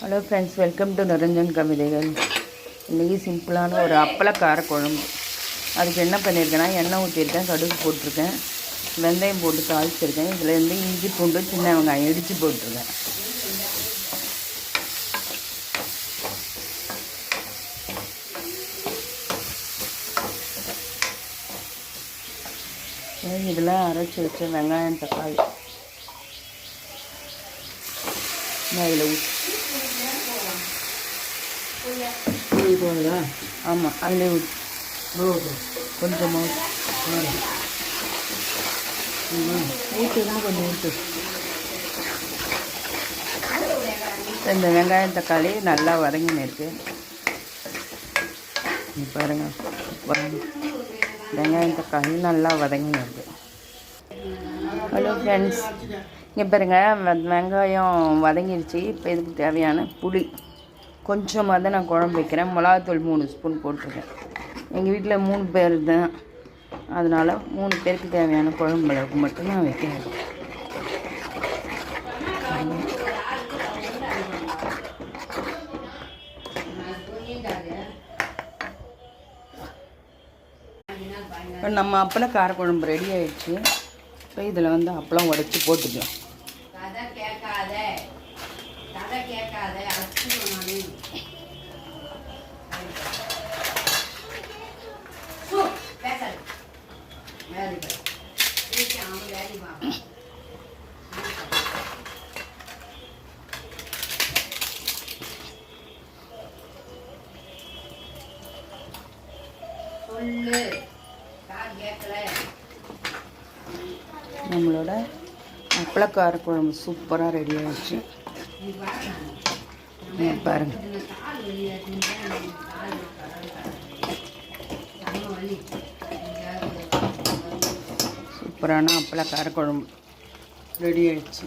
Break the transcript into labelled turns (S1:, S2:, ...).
S1: Hello friends, welcome to Niranjan கவிதைகள். இன்றைக்கி சிம்பிளான ஒரு அப்பள காரக்குழம்பு. அதுக்கு என்ன பண்ணியிருக்கேன்னா, எண்ணெய் ஊற்றிருக்கேன், கடுகு போட்டிருக்கேன், வெந்தயம் போட்டு தாளிச்சிருக்கேன். இதுலேருந்து இஞ்சி பூண்டு சின்ன வெங்காயம் இடித்து போட்டிருக்கேன். இதில் அரைச்சி வச்ச வெங்காயம் தக்காளி இதில் ஊற்றி போகுதா? ஆமாம், அதில் ஊற்றி கொஞ்சமாக ஊற்றுனா கொஞ்சம் ஊற்று. இந்த வெங்காயம் தக்காளி நல்லா வதங்கின்னு இருக்கு. பாருங்கள், வெங்காயம் தக்காளி நல்லா வதங்கின்னு இருக்கு. ஹலோ ஃப்ரெண்ட்ஸ், இங்கே பாருங்கள், வெங்காயம் வதங்கிடுச்சு. இப்போ இதுக்கு தேவையான புளி கொஞ்சமாக தான் நான் குழம்பு வைக்கிறேன். மிளகாத்தூள் 3 ஸ்பூன் போட்டிருக்கேன். எங்கள் வீட்டில் 3 பேர் தான், அதனால் 3 பேருக்கு தேவையான குழம்பு மிளகு மட்டும் நான் வைக்கிறேன். இப்போ நம்ம அப்பளம் காரக்குழம்பு ரெடி ஆகிடுச்சு. இப்போ இதில் வந்து அப்பளம் உடச்சி போட்டுக்கலாம். நம்மளோட அப்பளக்கார குழம்பு சூப்பராக ரெடி ஆகிடுச்சு. பாருங்க, சூப்பரான அப்பளக்கார குழம்பு ரெடி ஆகிடுச்சு.